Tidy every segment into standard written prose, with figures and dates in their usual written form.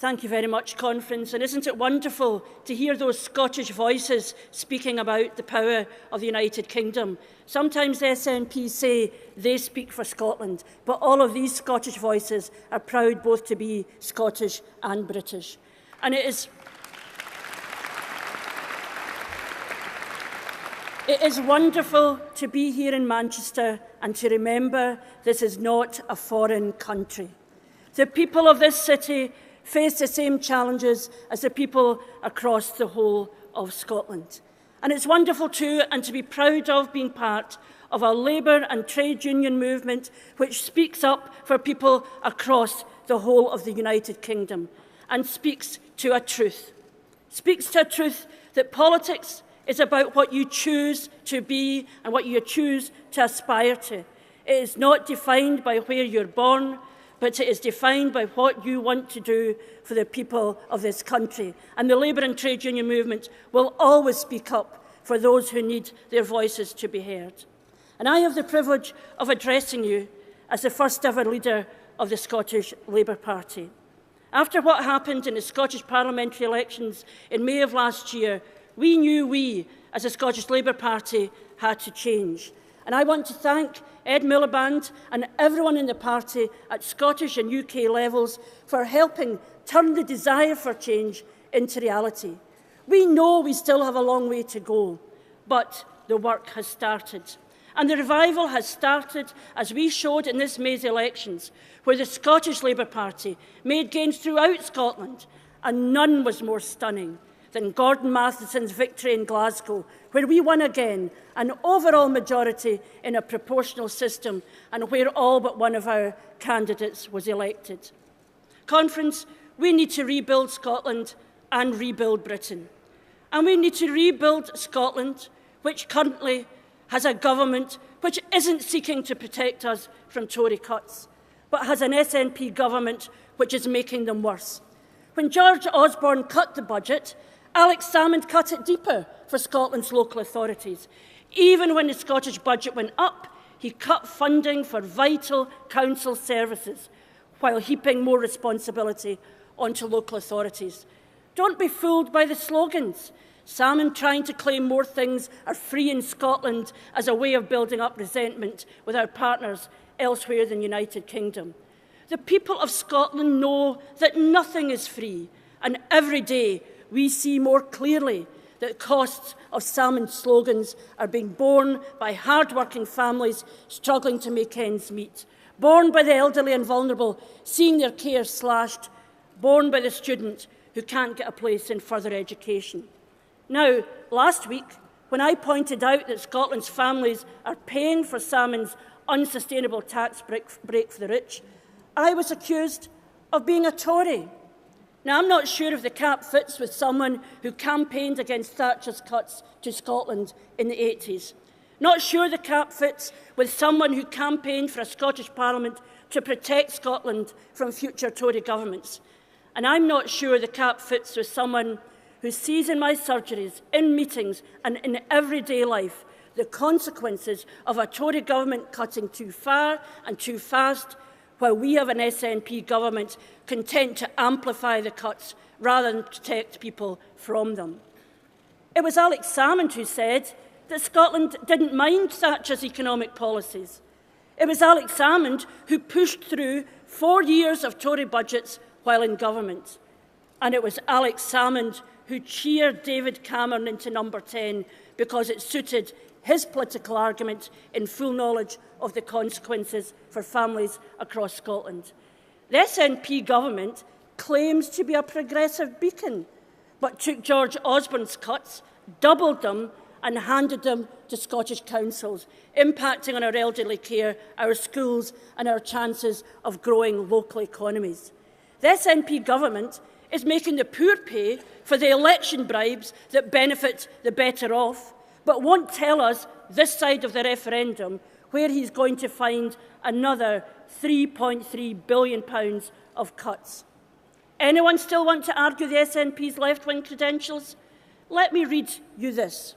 Thank you very much, Conference. And isn't it wonderful to hear those Scottish voices speaking about the power of the United Kingdom? Sometimes the SNP say they speak for Scotland, but all of these Scottish voices are proud both to be Scottish and British. And it is wonderful to be here in Manchester and to remember this is not a foreign country. The people of this city face the same challenges as the people across the whole of Scotland. And it's wonderful too, and to be proud of being part of a labour and trade union movement which speaks up for people across the whole of the United Kingdom and speaks to a truth. Speaks to a truth that politics is about what you choose to be and what you choose to aspire to. It is not defined by where you're born, but it is defined by what you want to do for the people of this country. And the labour and trade union movement will always speak up for those who need their voices to be heard. And I have the privilege of addressing you as the first ever leader of the Scottish Labour Party. After what happened in the Scottish parliamentary elections in May of last year, we knew we, as the Scottish Labour Party, had to change. And I want to thank Ed Miliband and everyone in the party at Scottish and UK levels for helping turn the desire for change into reality. We know we still have a long way to go, but the work has started. And the revival has started, as we showed in this May's elections, where the Scottish Labour Party made gains throughout Scotland, and none was more stunning than Gordon Matheson's victory in Glasgow, where we won again an overall majority in a proportional system and where all but one of our candidates was elected. Conference, we need to rebuild Scotland and rebuild Britain. And we need to rebuild Scotland, which currently has a government which isn't seeking to protect us from Tory cuts, but has an SNP government which is making them worse. When George Osborne cut the budget, Alex Salmond cut it deeper for Scotland's local authorities. Even when the Scottish budget went up, he cut funding for vital council services while heaping more responsibility onto local authorities. Don't be fooled by the slogans. Salmond trying to claim more things are free in Scotland as a way of building up resentment with our partners elsewhere in the United Kingdom. The people of Scotland know that nothing is free, and every day we see more clearly that costs of Salmond's slogans are being borne by hard-working families struggling to make ends meet, borne by the elderly and vulnerable seeing their care slashed, borne by the student who can't get a place in further education. Now, last week, when I pointed out that Scotland's families are paying for Salmond's unsustainable tax break for the rich, I was accused of being a Tory. Now, I'm not sure if the cap fits with someone who campaigned against Thatcher's cuts to Scotland in the 80s. Not sure the cap fits with someone who campaigned for a Scottish Parliament to protect Scotland from future Tory governments. And I'm not sure the cap fits with someone who sees in my surgeries, in meetings and in everyday life the consequences of a Tory government cutting too far and too fast, while we have an SNP government content to amplify the cuts rather than protect people from them. It was Alex Salmond who said that Scotland didn't mind Thatcher's economic policies. It was Alex Salmond who pushed through 4 years of Tory budgets while in government. And it was Alex Salmond who cheered David Cameron into number 10 because it suited his political argument in full knowledge of the consequences for families across Scotland. The SNP government claims to be a progressive beacon, but took George Osborne's cuts, doubled them and handed them to Scottish councils, impacting on our elderly care, our schools and our chances of growing local economies. The SNP government is making the poor pay for the election bribes that benefit the better off, but won't tell us this side of the referendum where he's going to find another £3.3 billion of cuts. Anyone still want to argue the SNP's left-wing credentials? Let me read you this.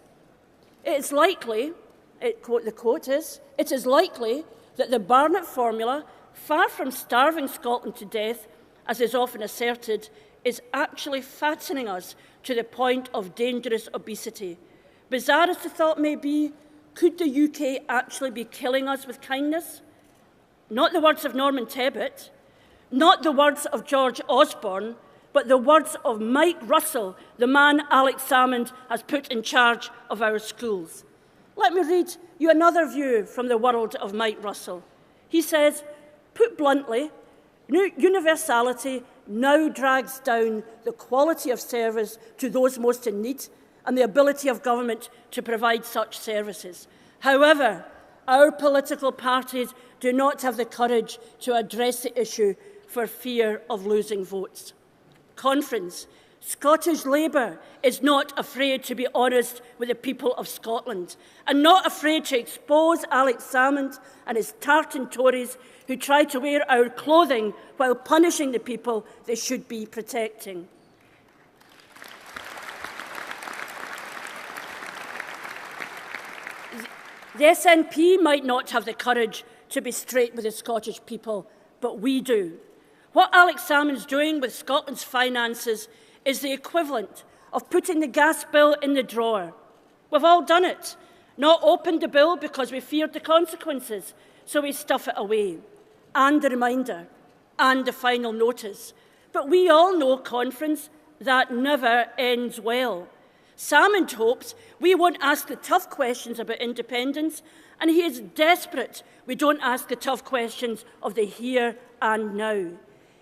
It is likely, the quote is, it is likely that the Barnett formula, far from starving Scotland to death, as is often asserted, is actually fattening us to the point of dangerous obesity. Bizarre as the thought may be, could the UK actually be killing us with kindness? Not the words of Norman Tebbit, not the words of George Osborne, but the words of Mike Russell, the man Alex Salmond has put in charge of our schools. Let me read you another view from the world of Mike Russell. He says, put bluntly, universality now drags down the quality of service to those most in need and the ability of government to provide such services. However, our political parties do not have the courage to address the issue for fear of losing votes. Conference, Scottish Labour is not afraid to be honest with the people of Scotland and not afraid to expose Alex Salmond and his tartan Tories who try to wear our clothing while punishing the people they should be protecting. The SNP might not have the courage to be straight with the Scottish people, but we do. What Alex Salmond is doing with Scotland's finances is the equivalent of putting the gas bill in the drawer. We've all done it. Not opened the bill because we feared the consequences, so we stuff it away. And the reminder, and the final notice. But we all know, Conference, that never ends well. Salmond hopes we won't ask the tough questions about independence, and he is desperate we don't ask the tough questions of the here and now.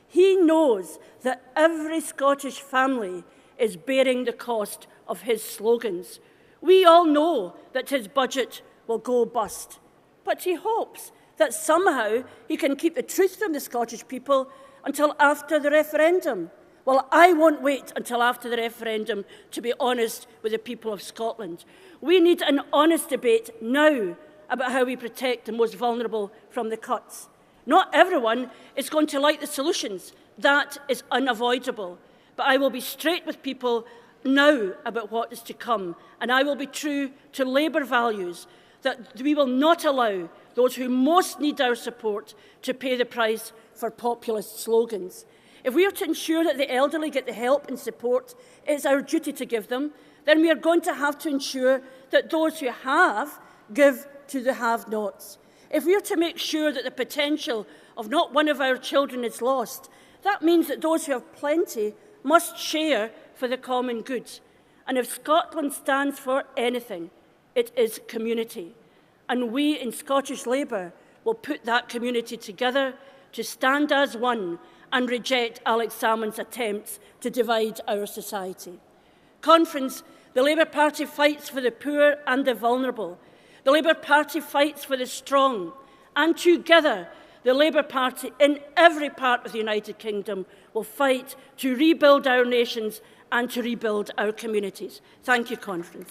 He knows that every Scottish family is bearing the cost of his slogans. We all know that his budget will go bust, but he hopes that somehow he can keep the truth from the Scottish people until after the referendum. Well, I won't wait until after the referendum to be honest with the people of Scotland. We need an honest debate now about how we protect the most vulnerable from the cuts. Not everyone is going to like the solutions. That is unavoidable. But I will be straight with people now about what is to come, and I will be true to Labour values, that we will not allow those who most need our support to pay the price for populist slogans. If we are to ensure that the elderly get the help and support it is our duty to give them, then we are going to have to ensure that those who have give to the have-nots. If we are to make sure that the potential of not one of our children is lost, that means that those who have plenty must share for the common good. And if Scotland stands for anything, it is community. And we in Scottish Labour will put that community together to stand as one and reject Alex Salmond's attempts to divide our society. Conference, the Labour Party fights for the poor and the vulnerable. The Labour Party fights for the strong. And together, the Labour Party in every part of the United Kingdom will fight to rebuild our nations and to rebuild our communities. Thank you, Conference.